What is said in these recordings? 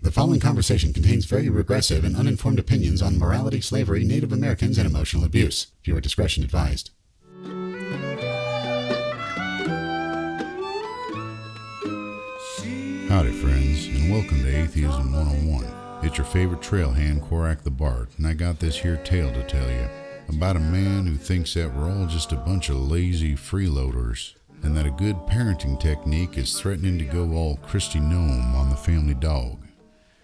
The following conversation contains very regressive and uninformed opinions on morality, slavery, Native Americans, and emotional abuse. Viewer discretion advised. Howdy, friends, and welcome to Atheism 101. It's your favorite trailhand, Korak the Bard, and I got this here tale to tell you about a man who thinks that we're all just a bunch of lazy freeloaders, and that a good parenting technique is threatening to go all Christy Gnome on the family dog.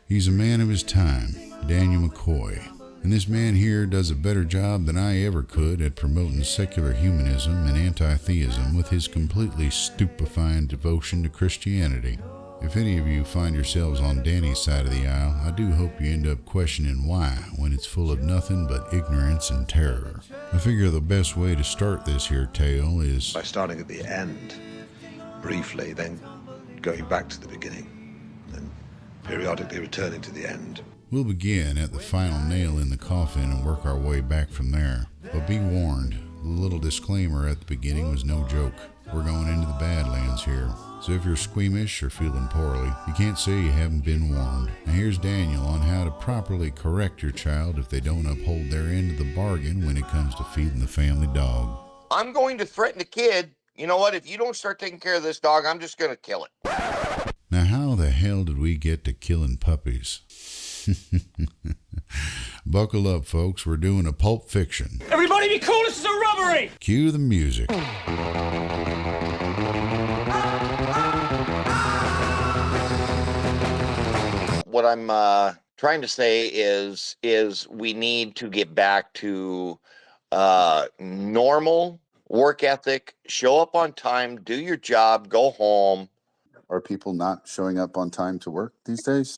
He's a man of his time, Daniel McCoy, and this man here does a better job than I ever could at promoting secular humanism and anti-theism with his completely stupefying devotion to Christianity. If any of you find yourselves on Danny's side of the aisle, I do hope you end up questioning why when it's full of nothing but ignorance and terror. I figure the best way to start this here tale is by starting at the end, briefly, then going back to the beginning, then periodically returning to the end. We'll begin at the final nail in the coffin and work our way back from there. But be warned, the little disclaimer at the beginning was no joke. We're going into the Badlands here. So if you're squeamish or feeling poorly, you can't say you haven't been warned. Now here's Daniel on how to properly correct your child if they don't uphold their end of the bargain when it comes to feeding the family dog. I'm going to threaten the kid. You know what? If you don't start taking care of this dog, I'm just going to kill it. Now how the hell did we get to killing puppies? Buckle up, folks. We're doing a Pulp Fiction. Everybody be cool, this is a robbery! Cue the music. What I'm trying to say is we need to get back to normal work ethic, show up on time, do your job, go home. Are people not showing up on time to work these days?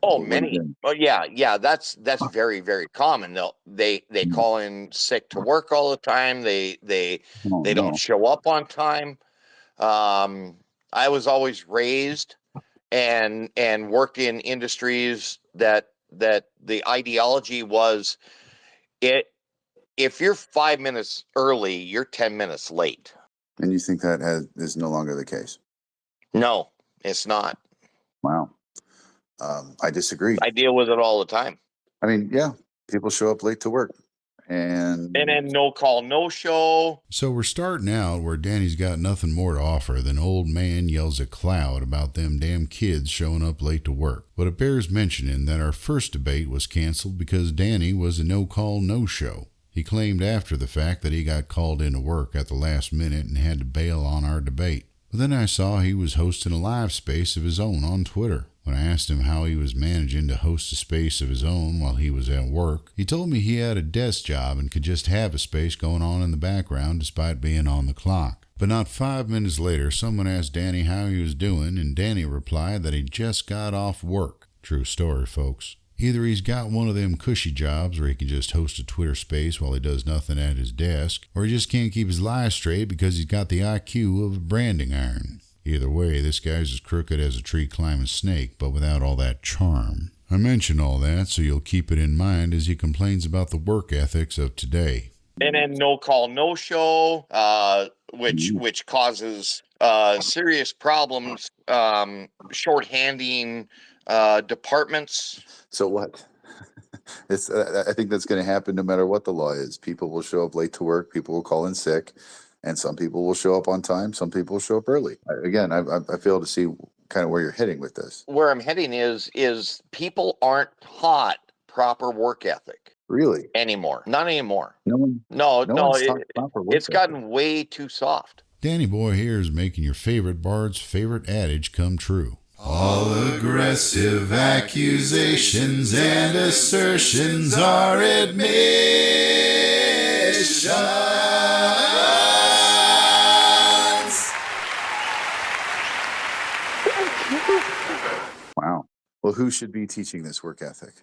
Many. Oh yeah, that's very, very common. They call in sick to work all the time. They don't show up on time. I was always raised and worked in industries that the ideology was if you're 5 minutes early, you're 10 minutes late. And you think that is no longer the case? No, it's not. Wow. I disagree. I deal with it all the time. I mean, yeah, people show up late to work. And then no call, no show. So we're starting out where Danny's got nothing more to offer than old man yells at cloud about them damn kids showing up late to work. But it bears mentioning that our first debate was canceled because Danny was a no-call, no-show. He claimed after the fact that he got called into work at the last minute and had to bail on our debate. But then I saw he was hosting a live space of his own on Twitter. When I asked him how he was managing to host a space of his own while he was at work, he told me he had a desk job and could just have a space going on in the background despite being on the clock. But not 5 minutes later, someone asked Danny how he was doing, and Danny replied that he just got off work. True story, folks. Either he's got one of them cushy jobs where he can just host a Twitter space while he does nothing at his desk, or he just can't keep his lies straight because he's got the IQ of a branding iron. Either way, this guy's as crooked as a tree-climbing snake, but without all that charm. I mention all that so you'll keep it in mind as he complains about the work ethics of today. And then no call, no show, which causes serious problems, shorthanding departments. So what? I think that's going to happen no matter what the law is. People will show up late to work. People will call in sick. And some people will show up on time. Some people will show up early. I fail to see kind of where you're heading with this. Where I'm heading is people aren't taught proper work ethic. Really? Anymore. Not anymore. No, it's gotten way too soft. Danny Boy here is making your favorite bard's favorite adage come true. All aggressive accusations and assertions are admissions. Wow. Well, who should be teaching this work ethic?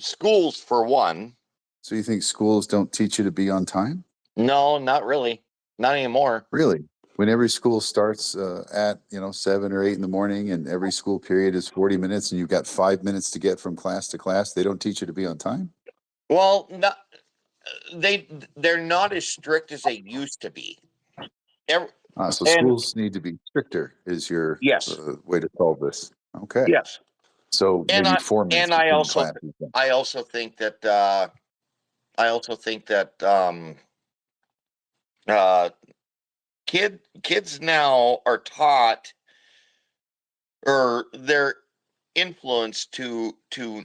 Schools, for one. So you think schools don't teach you to be on time? No, not really. Not anymore. Really? When every school starts at 7 or 8 in the morning, and every school period is 40 minutes, and you've got 5 minutes to get from class to class, they don't teach you to be on time? Well, they're not as strict as they used to be. So schools need to be stricter is your yes. Way to solve this. Okay. Yes. So And maybe I formats and I between also classes. Then. I also think that uh, kids now are taught, or they're influenced to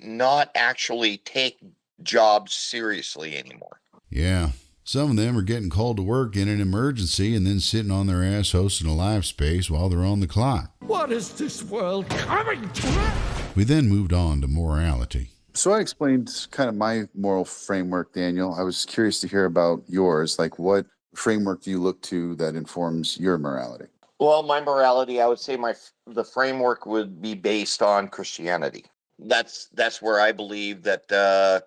not actually take jobs seriously anymore. Yeah. Some of them are getting called to work in an emergency and then sitting on their ass hosting a live space while they're on the clock. What is this world coming to? We then moved on to morality. So I explained kind of my moral framework, Daniel. I was curious to hear about yours. Like, what framework do you look to that informs your morality? Well, my morality, I would say the framework would be based on Christianity. That's where I believe that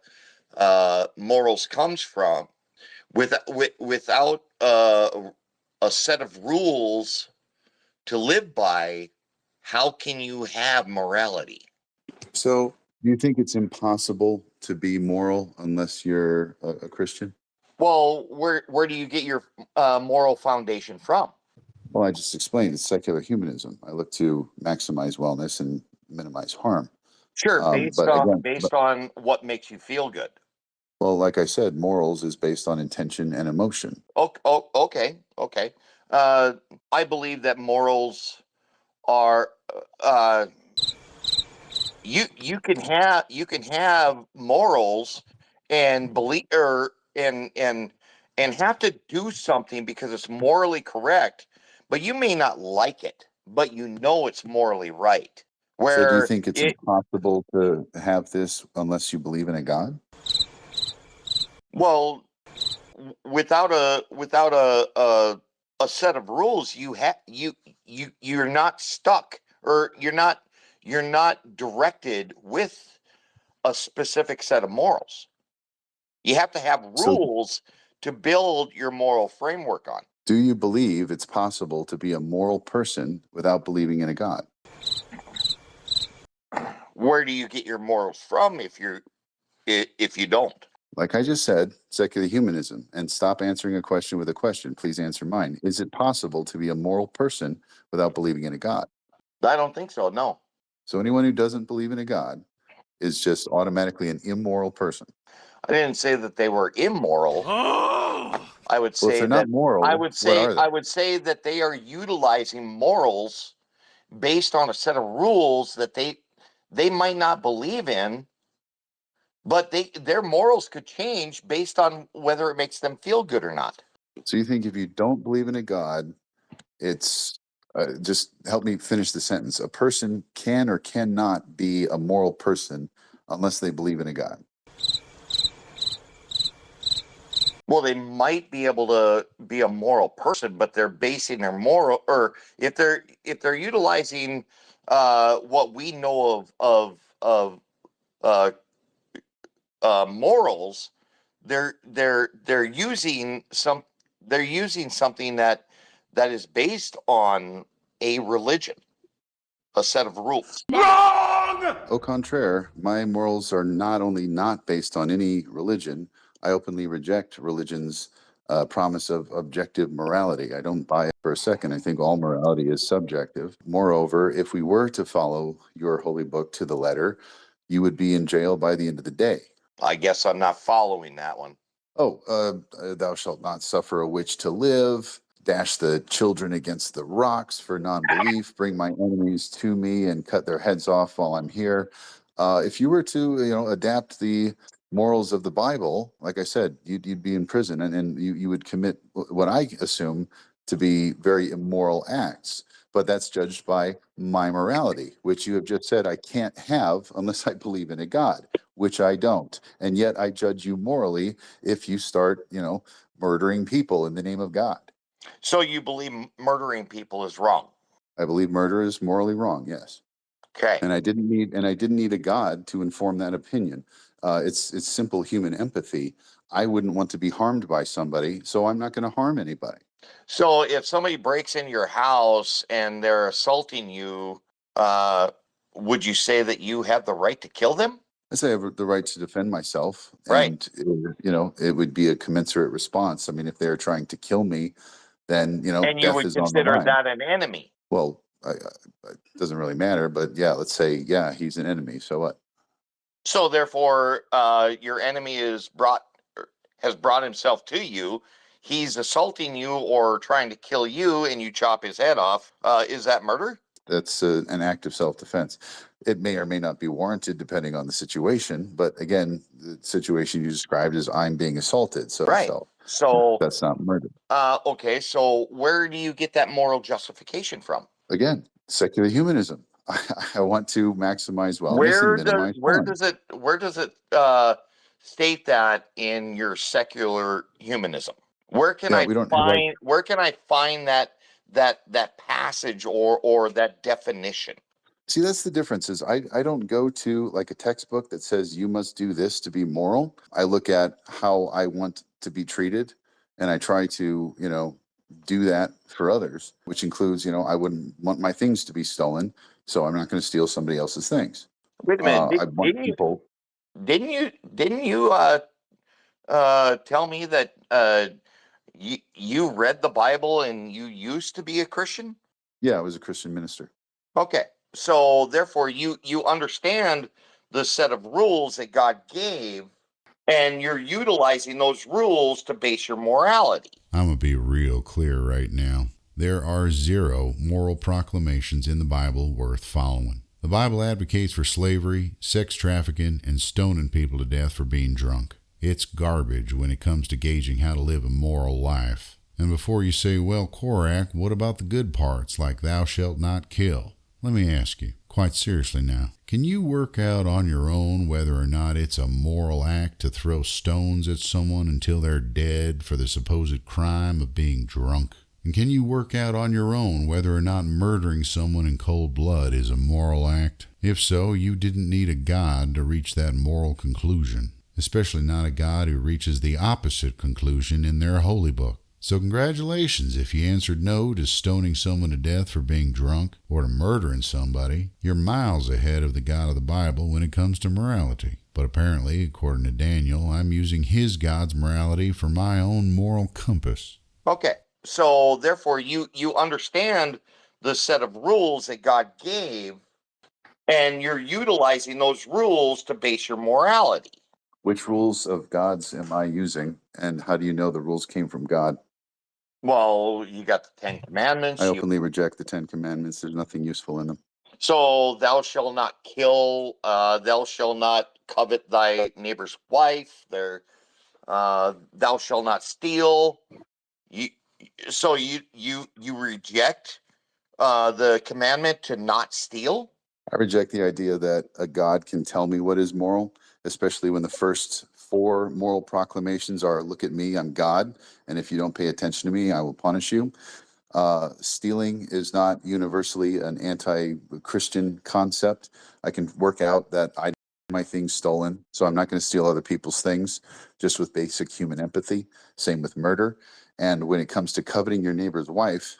morals comes from. Without a set of rules to live by, how can you have morality? So, do you think it's impossible to be moral unless you're a Christian? Well, where do you get your moral foundation from? Well, I just explained it's secular humanism. I look to maximize wellness and minimize harm. Sure, But again, based on what makes you feel good. well, like I said, morals is based on intention and emotion. Okay, okay. I believe that morals are uh, you can have morals and believe and have to do something because it's morally correct, but you may not like it, but you know it's morally right. So, do you Where think it's it impossible to have this unless you believe in a God? well without a set of rules, you're not stuck, or you're not directed with a specific set of morals. You have to have So, rules to build your moral framework on. do you believe it's possible to be a moral person without believing in a God? Where do you get your morals from if you don't? Like I just said, secular humanism, and stop answering a question with a question. Please answer mine. Is it possible to be a moral person without believing in a God? I don't think so. No, So, anyone who doesn't believe in a God is just automatically an immoral person. I didn't say that they were immoral. I would Well, if say they're not that I moral, would what say are they? I would say that they are utilizing morals based on a set of rules that they might not believe in, but their morals could change based on whether it makes them feel good or not. So, you think if you don't believe in a God, it's just help me finish the sentence. A person can or cannot be a moral person unless they believe in a God. Well, they might be able to be a moral person, but they're basing their moral, or if they're utilizing what we know of uh, morals, they're using something that is based on a religion, a set of rules. Wrong! Au contraire, my morals are not only not based on any religion, I openly reject religion's promise of objective morality. I don't buy it for a second. I think all morality is subjective. Moreover, if we were to follow your holy book to the letter, you would be in jail by the end of the day. I guess I'm not following that one. Oh, thou shalt not suffer a witch to live. Dash the children against the rocks for non-belief. Bring my enemies to me and cut their heads off while I'm here. If you were to, adapt the morals of the Bible, like I said, you'd be in prison, and you would commit what I assume to be very immoral acts. But that's judged by my morality, which you have just said I can't have unless I believe in a God, which I don't. And yet I judge you morally if you start, murdering people in the name of God. So you believe murdering people is wrong? I believe murder is morally wrong. Yes, Okay. and I didn't need a God to inform that opinion. It's simple human empathy. I wouldn't want to be harmed by somebody, so I'm not going to harm anybody. So if somebody breaks into your house and they're assaulting you, uh, would you say that you have the right to kill them? I say I have the right to defend myself, Right. and it would be a commensurate response. I mean, if they're trying to kill me, then And you death would is on the consider line. that an enemy. Well, it doesn't really matter. But yeah, let's say, yeah, he's an enemy. So what? So therefore, your enemy has brought himself to you. He's assaulting you or trying to kill you, and you chop his head off. Is that murder? That's an act of self-defense. It may or may not be warranted depending on the situation. But again, the situation you described is I'm being assaulted. So, right. So that's not murder. Okay. So where do you get that moral justification from? Again, secular humanism. I want to maximize wellness Where and minimize harm. where does it state that in your secular humanism? Where can Yeah, I we don't have find where can I find that passage or that definition? See, that's the difference is I don't go to like a textbook that says you must do this to be moral. I look at how I want to be treated and I try to, do that for others, which includes, I wouldn't want my things to be stolen, so I'm not going to steal somebody else's things. Wait a minute. I want people. Didn't you tell me that you read the Bible and you used to be a Christian? Yeah, I was a Christian minister. Okay. So therefore you understand the set of rules that God gave, and you're utilizing those rules to base your morality. I'm going to be real clear right now. There are 0 moral proclamations in the Bible worth following. The Bible advocates for slavery, sex trafficking, and stoning people to death for being drunk. It's garbage when it comes to gauging how to live a moral life. And before you say, well, Korak, what about the good parts like thou shalt not kill? Let me ask you, quite seriously now, can you work out on your own whether or not it's a moral act to throw stones at someone until they're dead for the supposed crime of being drunk? And can you work out on your own whether or not murdering someone in cold blood is a moral act? If so, you didn't need a God to reach that moral conclusion, especially not a God who reaches the opposite conclusion in their holy book. So congratulations if you answered no to stoning someone to death for being drunk or to murdering somebody. You're miles ahead of the God of the Bible when it comes to morality. But apparently, according to Daniel, I'm using his God's morality for my own moral compass. Okay. So therefore you understand the set of rules that God gave, and you're utilizing those rules to base your morality. Which rules of God's am I using, and how do you know the rules came from God? Well, you got the 10 Commandments. I openly reject the 10 Commandments. There's nothing useful in them. So thou shalt not kill, thou shalt not covet thy neighbor's wife, thou shalt not steal. So you reject the commandment to not steal? I reject the idea that a God can tell me what is moral, especially when the first 4 moral proclamations are, look at me, I'm God, and if you don't pay attention to me, I will punish you. Stealing is not universally an anti-Christian concept. I can work out that I my things stolen, so I'm not going to steal other people's things, just with basic human empathy. Same with murder. And when it comes to coveting your neighbor's wife,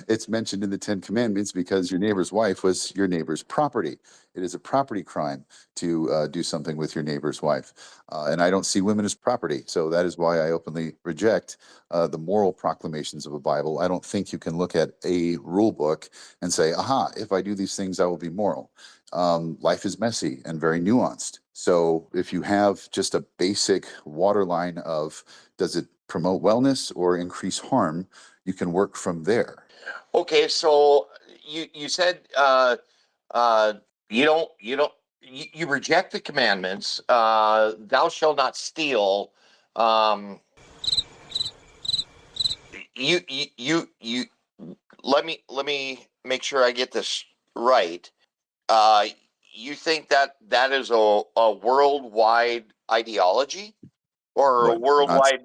it's mentioned in the 10 Commandments because your neighbor's wife was your neighbor's property. It is a property crime to do something with your neighbor's wife. And I don't see women as property. So that is why I openly reject the moral proclamations of a Bible. I don't think you can look at a rule book and say, aha, if I do these things, I will be moral. Life is messy and very nuanced. So if you have just a basic waterline of does it promote wellness or increase harm, you can work from there. Okay, so you said you reject the commandments. Thou shalt not steal. You let me make sure I get this right. You think that is a worldwide ideology or a worldwide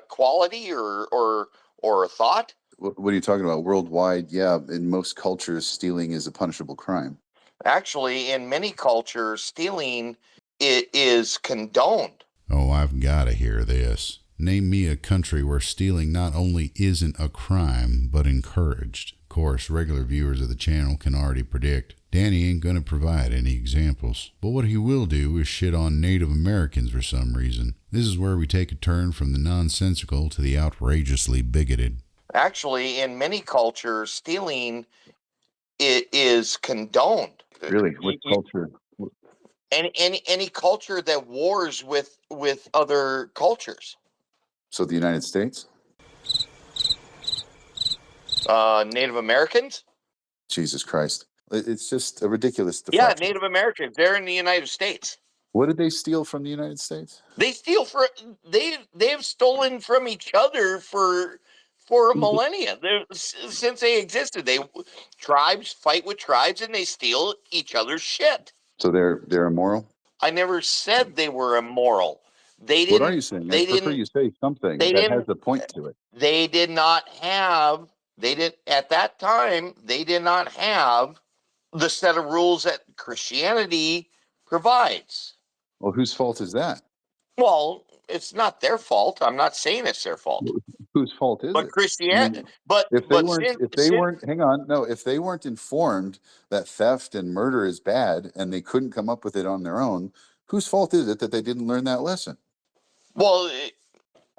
quality or a thought? What are you talking about? Worldwide? Yeah, in most cultures, stealing is a punishable crime. Actually, in many cultures, stealing is condoned. Oh, I've got to hear this. Name me a country where stealing not only isn't a crime, but encouraged. Of course, regular viewers of the channel can already predict Danny ain't going to provide any examples. But what he will do is shit on Native Americans for some reason. This is where we take a turn from the nonsensical to the outrageously bigoted. Actually, in many cultures, stealing is condoned. Really? What culture? Any culture that wars with other cultures. So the United States? Native Americans? Jesus Christ. It's just a ridiculous Yeah, deflection. Native Americans. They're in the United States. What did they steal from the United States? They steal for they've stolen from each other for a millennia. Since they existed. Tribes fight with tribes and they steal each other's shit. So they're immoral? I never said they were immoral. They What are didn't you saying? they I prefer didn't you say something they that has didn't a point to it. they did not have they did at that time they did not have the set of rules that Christianity provides. Well, whose fault is that? Well, it's not their fault. I'm not saying it's their fault. Whose fault is But it? I mean, if they weren't, hang on, no, if they weren't informed that theft and murder is bad and they couldn't come up with it on their own, whose fault is it that they didn't learn that lesson? Well,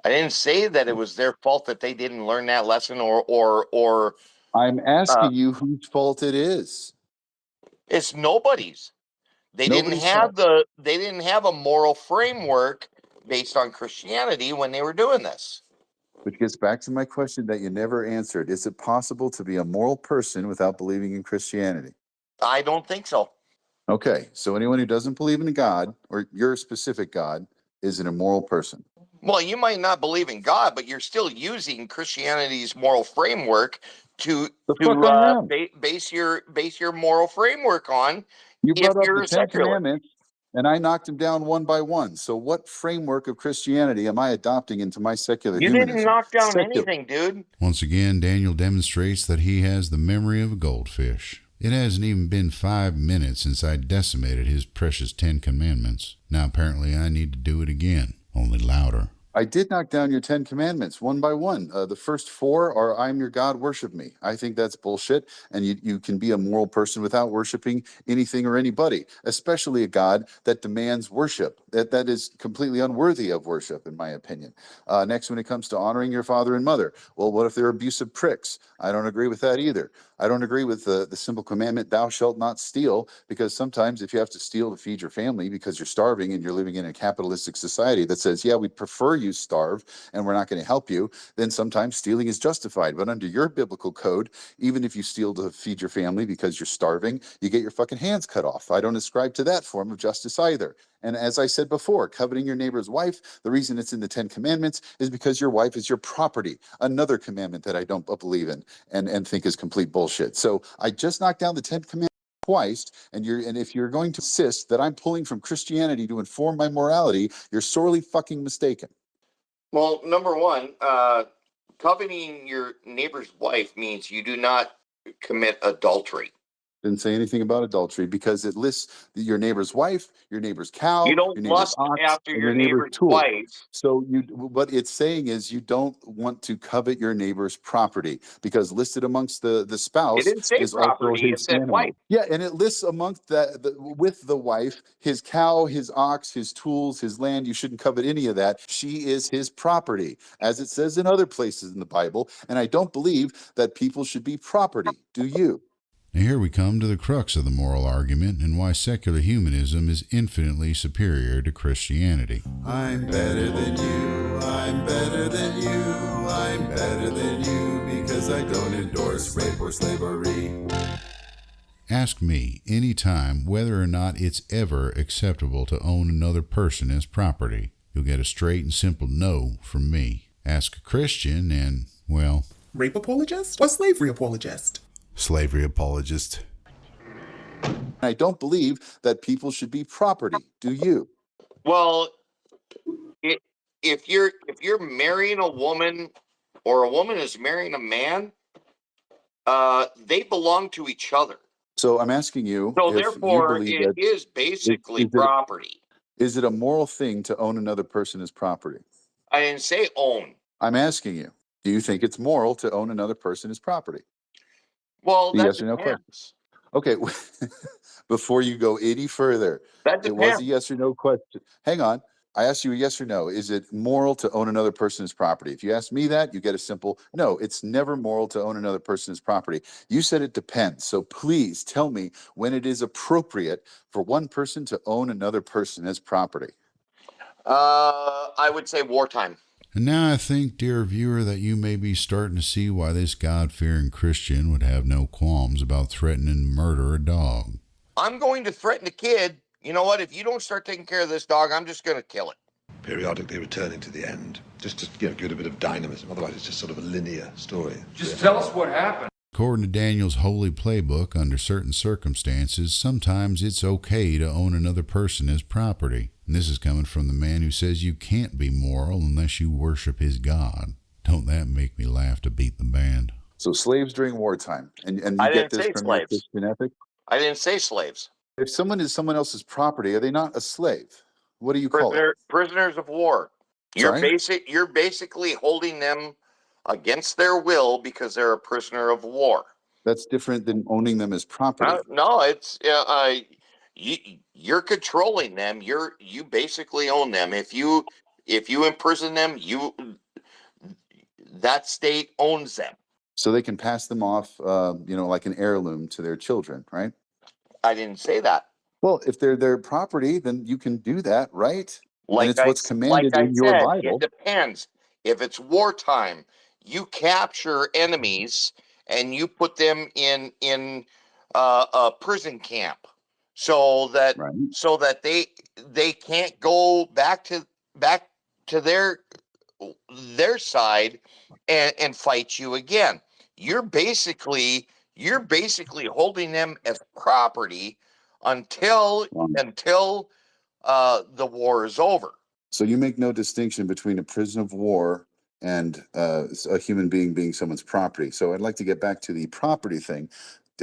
I didn't say that it was their fault that they didn't learn that lesson or I'm asking you whose fault it is. It's nobody's. They Nobody's they didn't have a moral framework based on Christianity when they were doing this. Which gets back to my question that you never answered. Is it possible to be a moral person without believing in Christianity? I don't think so. Okay, so anyone who doesn't believe in God or your specific God is an immoral person. Well, you might not believe in God, but you're still using Christianity's moral framework to base your moral framework on. You brought If up you're the a 10 secular. Commandments, and I knocked them down one by one. So what framework of Christianity am I adopting into my secular You humanism? didn't knock down Secular. anything, dude. Once again, Daniel demonstrates that he has the memory of a goldfish. It hasn't even been 5 minutes since I decimated his precious 10 Commandments. Now apparently I need to do it again, only louder. I did knock down your 10 Commandments one by one. The first 4 are I'm your God, worship me. I think that's bullshit. And you can be a moral person without worshiping anything or anybody, especially a God that demands worship. That is completely unworthy of worship, in my opinion. Next, when it comes to honoring your father and mother, well, what if they're abusive pricks? I don't agree with that either. I don't agree with the simple commandment, thou shalt not steal, because sometimes if you have to steal to feed your family because you're starving and you're living in a capitalistic society that says, yeah, we'd prefer you starve and we're not going to help you, then sometimes stealing is justified. But under your biblical code, even if you steal to feed your family because you're starving, you get your fucking hands cut off. I don't ascribe to that form of justice either. And as I said before, coveting your neighbor's wife, the reason it's in the 10 Commandments is because your wife is your property. Another commandment that I don't believe in and think is complete bullshit. So I just knocked down the 10 Commandments twice, and if you're going to insist that I'm pulling from Christianity to inform my morality, you're sorely fucking mistaken. Well, number one, coveting your neighbor's wife means you do not commit adultery. Didn't say anything about adultery because it lists your neighbor's wife, your neighbor's cow, You don't your neighbor's lust ox, after and your your neighbor's neighbor's tool. wife. So what it's saying is you don't want to covet your neighbor's property because listed amongst the spouse It didn't say is property, also it his said animal. wife. Yeah, and it lists amongst that with the wife, his cow, his ox, his tools, his land. You shouldn't covet any of that. She is his property, as it says in other places in the Bible. And I don't believe that people should be property. Do you? Now here we come to the crux of the moral argument and why secular humanism is infinitely superior to Christianity. I'm better than you, I'm better than you, I'm better than you because I don't endorse rape or slavery. Ask me any time whether or not it's ever acceptable to own another person as property. You'll get a straight and simple no from me. Ask a Christian and, well... Rape apologist or slavery apologist? Slavery apologist. I don't believe that people should be property. Do you? Well, if you're marrying a woman or a woman is marrying a man, they belong to each other. So I'm asking you. So if therefore, you believe it is basically property. Is it a moral thing to own another person as property? I didn't say own. I'm asking you. Do you think it's moral to own another person as property? Well, that yes or no question. Okay. Before you go any further, that it was a yes or no question. Hang on. I asked you a yes or no. Is it moral to own another person's property? If you ask me that, you get a simple no. It's never moral to own another person's property. You said it depends. So please tell me when it is appropriate for one person to own another person as property. I would say wartime. And now I think, dear viewer, that you may be starting to see why this God-fearing Christian would have no qualms about threatening to murder a dog. I'm going to threaten a kid. You know what? If you don't start taking care of this dog, I'm just going to kill it. Periodically returning to the end, just to give it a bit of dynamism. Otherwise, it's just sort of a linear story. Just tell us what happened. According to Daniel's holy playbook, under certain circumstances, sometimes it's okay to own another person as property. And this is coming from the man who says you can't be moral unless you worship his God. Don't that make me laugh to beat the band? So slaves during wartime, and you I get didn't this say from your slaves. Christian ethic? I didn't say slaves. If someone is someone else's property, are they not a slave? What do you call it? Prisoners of war. Sorry? You're basically holding them against their will because they're a prisoner of war. That's different than owning them as property. No, it's you're controlling them. You basically own them. If you imprison them, that state owns them. So they can pass them off, like an heirloom to their children, right? I didn't say that. Well, if they're their property, then you can do that, right? And Like it's what's commanded in your Bible. it depends. If it's wartime, you capture enemies and you put them in a prison camp, so that Right. they can't go back to their side and fight you again. You're basically holding them as property until the war is over. So you make no distinction between a prisoner of war and a human being someone's property. So I'd like to get back to the property thing.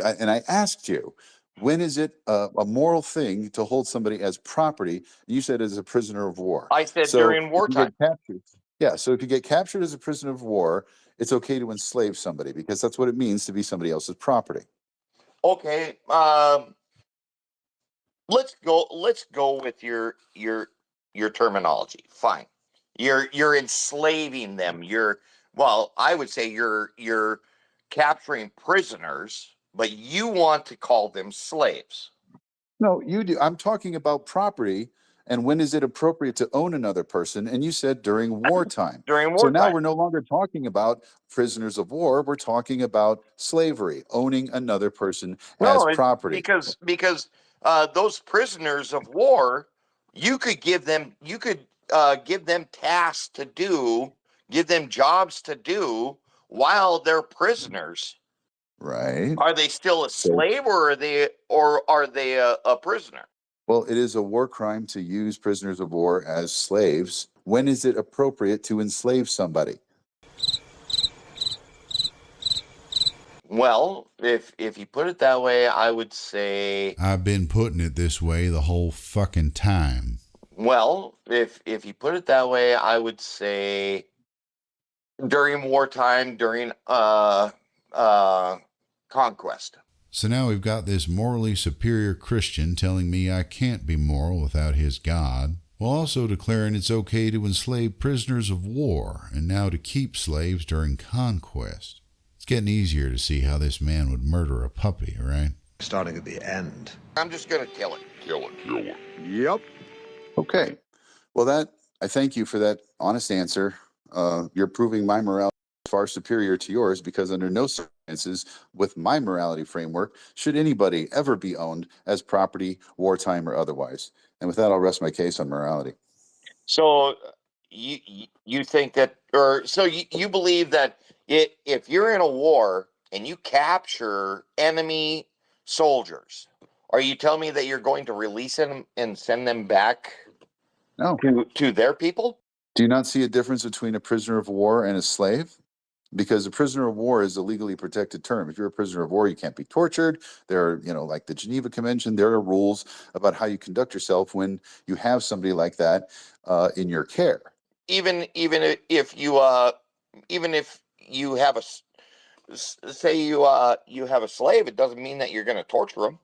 And I asked you, when is it a moral thing to hold somebody as property? You said as a prisoner of war. I said So during if you wartime. get captured, yeah. So if you get captured as a prisoner of war, it's okay to enslave somebody because that's what it means to be somebody else's property. Okay, let's go with your terminology. Fine. You're enslaving them. I would say you're capturing prisoners, but you want to call them slaves. No, you do. I'm talking about property and when is it appropriate to own another person? And you said during wartime. During So now wartime. we're no longer talking about prisoners of war. We're talking about slavery, owning another person as property. Because those prisoners of war, you could give them tasks to do, give them jobs to do while they're prisoners. Right. Are they still a slave, or are they a prisoner? Well, it is a war crime to use prisoners of war as slaves. When is it appropriate to enslave somebody? Well, if you put it that way, I would say. I've been putting it this way the whole fucking time. Well, if you put it that way, I would say during wartime, during conquest. So now we've got this morally superior Christian telling me I can't be moral without his God, while also declaring it's okay to enslave prisoners of war and now to keep slaves during conquest. It's getting easier to see how this man would murder a puppy, right? Starting at the end. I'm just going to kill it. Kill it. Yep. Okay. Well, I thank you for that honest answer. You're proving my morality is far superior to yours because under no circumstances with my morality framework should anybody ever be owned as property, wartime or otherwise. And with that, I'll rest my case on morality. So you think that, you believe that if you're in a war and you capture enemy soldiers, are you telling me that you're going to release them and send them back No. to their people? Do you not see a difference between a prisoner of war and a slave? Because a prisoner of war is a legally protected term. If you're a prisoner of war, you can't be tortured. There are, like the Geneva Convention, there are rules about how you conduct yourself when you have somebody like that in your care. Even if you have you have a slave, it doesn't mean that you're going to torture them.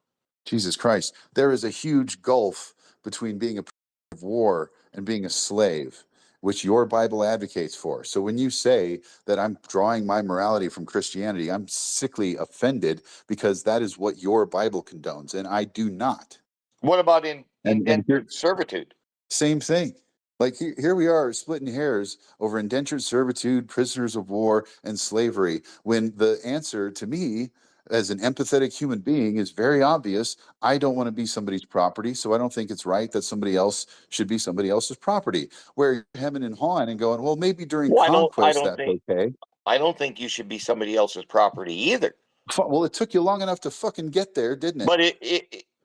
Jesus Christ. There is a huge gulf between being a prisoner of of war and being a slave, which your Bible advocates for. So when you say that I'm drawing my morality from Christianity, I'm sickly offended because that is what your Bible condones, and I do not. What about And here, indentured servitude? same thing. Like here we are splitting hairs over indentured servitude, prisoners of war, and slavery, when the answer to me as an empathetic human being is very obvious. I don't want to be somebody's property, so I don't think it's right that somebody else should be somebody else's property. Where you're hemming and hawing and going, well, maybe during Well, conquest that's okay. I don't think you should be somebody else's property either. Well, it took you long enough to fucking get there, didn't it? But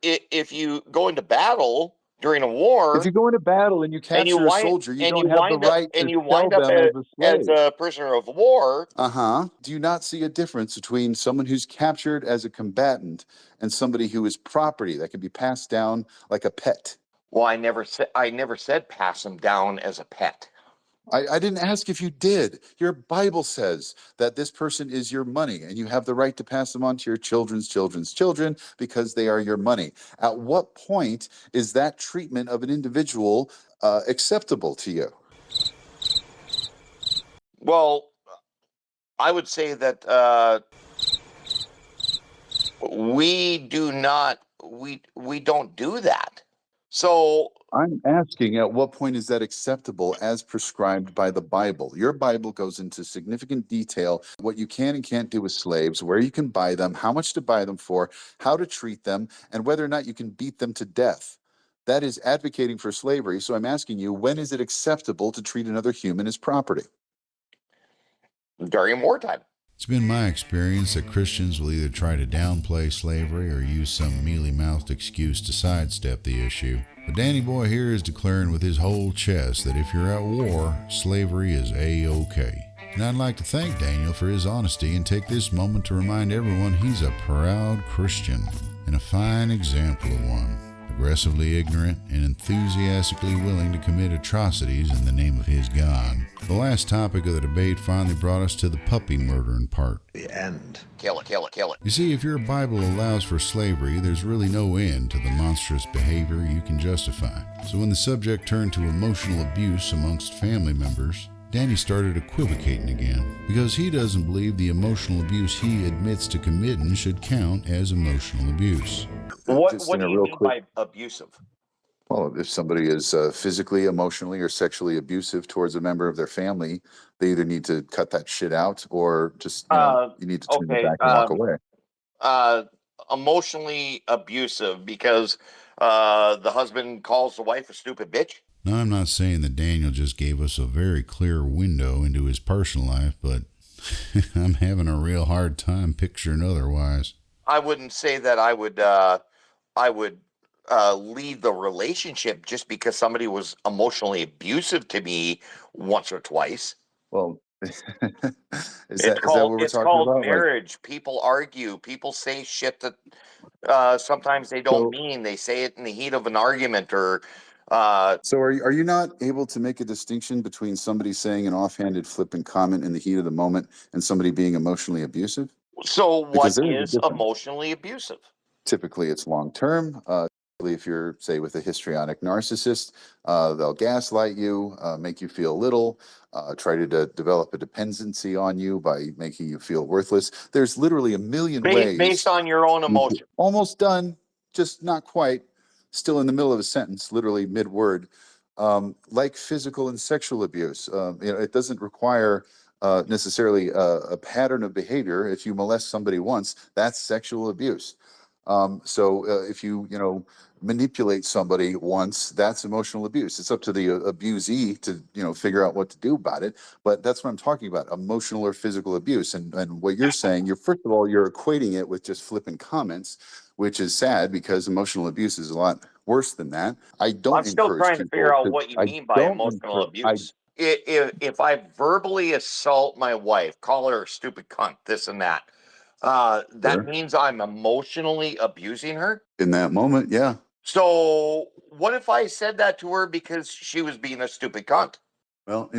if you go into battle during a war, if you go into battle and you capture a soldier, you don't have the right to sell them as a prisoner of war. Do you not see a difference between someone who's captured as a combatant and somebody who is property that can be passed down like a pet? Well, I never said pass them down as a pet. I didn't ask if you did. Your Bible says that this person is your money and you have the right to pass them on to your children's children's children because they are your money. At what point is that treatment of an individual acceptable to you? Well, I would say that we don't do that. So I'm asking, at what point is that acceptable as prescribed by the Bible? Your Bible goes into significant detail what you can and can't do with slaves, where you can buy them, how much to buy them for, how to treat them, and whether or not you can beat them to death. That is advocating for slavery. So I'm asking you, when is it acceptable to treat another human as property? During wartime. It's been my experience that Christians will either try to downplay slavery or use some mealy-mouthed excuse to sidestep the issue. But Danny Boy here is declaring with his whole chest that if you're at war, slavery is A-OK. And I'd like to thank Daniel for his honesty and take this moment to remind everyone he's a proud Christian and a fine example of one. Aggressively ignorant and enthusiastically willing to commit atrocities in the name of his God. The last topic of the debate finally brought us to the puppy murdering part. The end. Kill it, kill it, kill it. You see, if your Bible allows for slavery, there's really no end to the monstrous behavior you can justify. So when the subject turned to emotional abuse amongst family members, Danny started equivocating again, because he doesn't believe the emotional abuse he admits to committing should count as emotional abuse. What do you mean by abusive? Well, if somebody is physically, emotionally, or sexually abusive towards a member of their family, they either need to cut that shit out or just, you need to turn it back and walk away. Emotionally abusive because the husband calls the wife a stupid bitch? Now, I'm not saying that Daniel just gave us a very clear window into his personal life, but I'm having a real hard time picturing otherwise. I wouldn't say that I would leave the relationship just because somebody was emotionally abusive to me once or twice. Well, is that what we're talking about? It's called marriage. People argue. People say shit that sometimes they don't mean. They say it in the heat of an argument or... So are you not able to make a distinction between somebody saying an offhanded flippant comment in the heat of the moment and somebody being emotionally abusive? So what is emotionally abusive? Typically, it's long-term. If you're, say, with a histrionic narcissist, they'll gaslight you, make you feel little, try to develop a dependency on you by making you feel worthless. There's literally a million ways. Based on your own emotion. Almost done, just not quite. Still in the middle of a sentence, literally mid-word. Like physical and sexual abuse. It doesn't require necessarily a pattern of behavior. If you molest somebody once, that's sexual abuse. So if you manipulate somebody once, that's emotional abuse. It's up to the abusee to figure out what to do about it. But that's what I'm talking about: emotional or physical abuse. And what you're saying, first of all, you're equating it with just flippant comments, which is sad because emotional abuse is a lot worse than that. I'm still trying to figure out what you mean by emotional abuse. If I verbally assault my wife, call her a stupid cunt, this and that, that means I'm emotionally abusing her? In that moment, yeah. So what if I said that to her because she was being a stupid cunt? Well,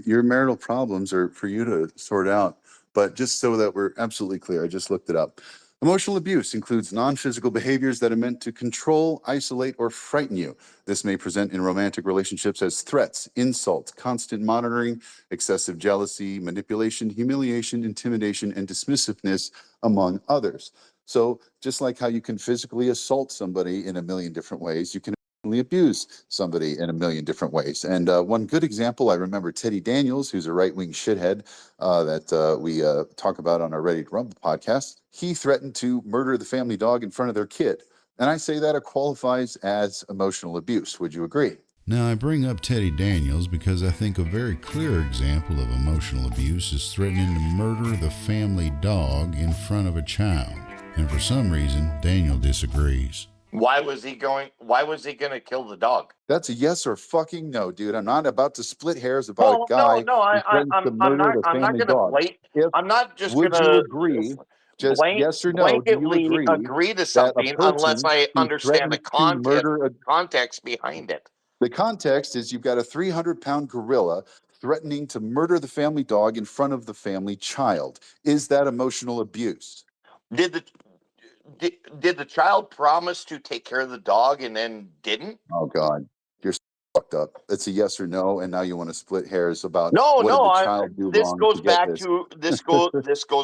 your marital problems are for you to sort out. But just so that we're absolutely clear, I just looked it up. Emotional abuse includes non-physical behaviors that are meant to control, isolate, or frighten you. This may present in romantic relationships as threats, insults, constant monitoring, excessive jealousy, manipulation, humiliation, intimidation, and dismissiveness, among others. So just like how you can physically assault somebody in a million different ways, you can abuse somebody in a million different ways. And one good example, I remember Teddy Daniels, who's a right-wing shithead that we talk about on our Ready to Rumble podcast. He threatened to murder the family dog in front of their kid. And I say that it qualifies as emotional abuse. Would you agree? Now, I bring up Teddy Daniels because I think a very clear example of emotional abuse is threatening to murder the family dog in front of a child. And for some reason, Daniel disagrees. Why was he going to kill the dog? That's a yes or fucking no, dude. I'm not about to split hairs about a guy who threatens to murder the family dog. I'm not just Would you agree, just yes or no, do you agree to something unless I understand the context behind it? The context is you've got a 300-pound gorilla threatening to murder the family dog in front of the family child. Is that emotional abuse? Did the child promise to take care of the dog and then didn't? Oh God, you're fucked up. It's a yes or no, and now you want to split hairs about this goes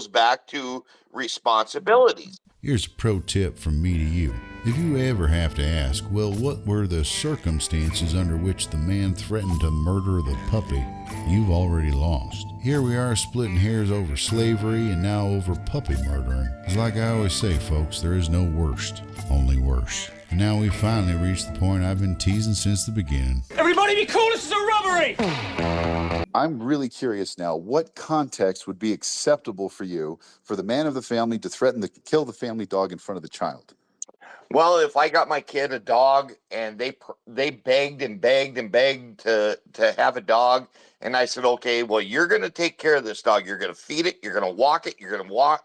back to responsibilities. Here's a pro tip from me to you. If you ever have to ask, well, what were the circumstances under which the man threatened to murder the puppy, you've already lost. Here we are splitting hairs over slavery and now over puppy murdering. It's like I always say, folks, there is no worst, only worse. And now we finally reached the point I've been teasing since the beginning. Everybody be cool, this is a robbery! I'm really curious now, what context would be acceptable for you for the man of the family to threaten to kill the family dog in front of the child? Well, if I got my kid a dog and they begged and begged and begged to have a dog, and I said, okay, well, you're going to take care of this dog. You're going to feed it. You're going to walk it. You're going to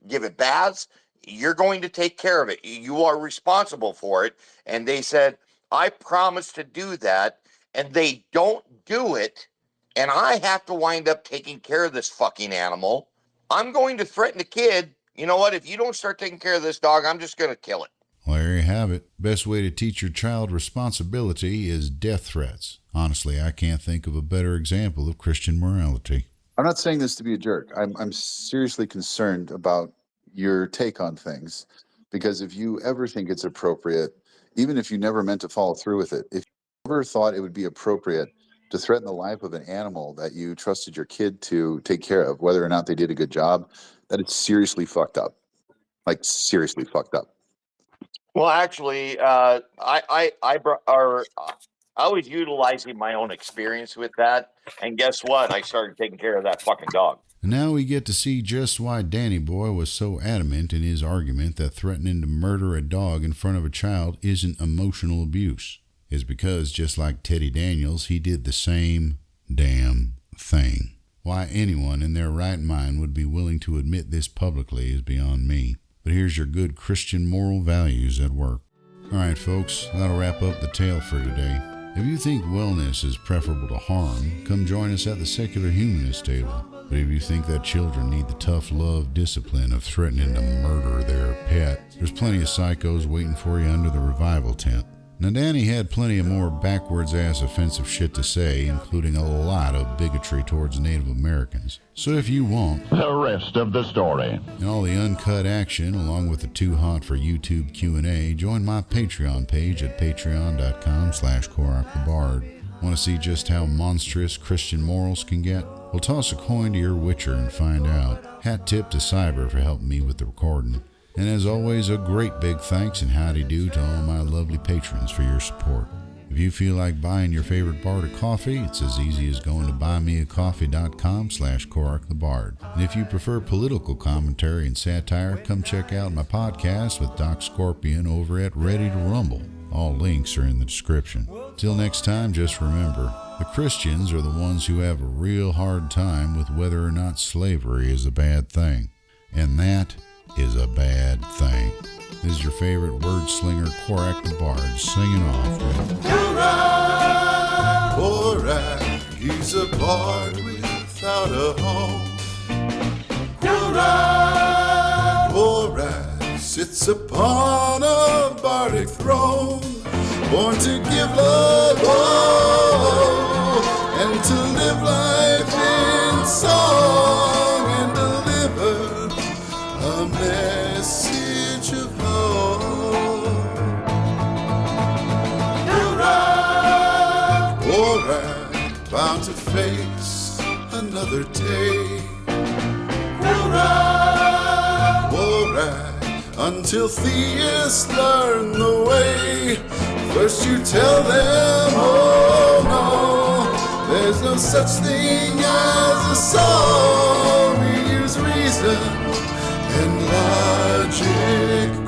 give it baths. You're going to take care of it. You are responsible for it. And they said, I promise to do that. And they don't do it. And I have to wind up taking care of this fucking animal. I'm going to threaten the kid. You know what? If you don't start taking care of this dog, I'm just going to kill it. Well, there you have it. Best way to teach your child responsibility is death threats. Honestly, I can't think of a better example of Christian morality. I'm not saying this to be a jerk. I'm seriously concerned about your take on things, because if you ever think it's appropriate, even if you never meant to follow through with it, if you ever thought it would be appropriate to threaten the life of an animal that you trusted your kid to take care of, whether or not they did a good job, that it's seriously fucked up. Like, seriously fucked up. Well, actually, I was utilizing my own experience with that, and guess what? I started taking care of that fucking dog. And now we get to see just why Danny Boy was so adamant in his argument that threatening to murder a dog in front of a child isn't emotional abuse. It's because, just like Teddy Daniels, he did the same damn thing. Why anyone in their right mind would be willing to admit this publicly is beyond me. But here's your good Christian moral values at work. All right, folks, that'll wrap up the tale for today. If you think wellness is preferable to harm, come join us at the Secular Humanist table. But if you think that children need the tough love discipline of threatening to murder their pet, there's plenty of psychos waiting for you under the revival tent. Now, Danny had plenty of more backwards-ass offensive shit to say, including a lot of bigotry towards Native Americans. So if you want the rest of the story and all the uncut action, along with the Too Hot for YouTube Q&A, join my Patreon page at patreon.com/KorakTheBard. Want to see just how monstrous Christian morals can get? Well, toss a coin to your witcher and find out. Hat tip to Cyber for helping me with the recording. And as always, a great big thanks and howdy-do to all my lovely patrons for your support. If you feel like buying your favorite bard a coffee, it's as easy as going to buymeacoffee.com/KorakTheBard. And if you prefer political commentary and satire, come check out my podcast with Doc Scorpion over at Ready to Rumble. All links are in the description. Till next time, just remember, the Christians are the ones who have a real hard time with whether or not slavery is a bad thing. And that is a bad thing. This is your favorite word slinger, Korak the Bard, singing off with Korak, he's a bard without a home. Korak, upon a bardic throne, born to give love, oh, and to live life in song and deliver a message of hope. Alright, bound to face another day. Alright, until theists learn the way. First you tell them, oh no, there's no such thing as a soul. We use reason and logic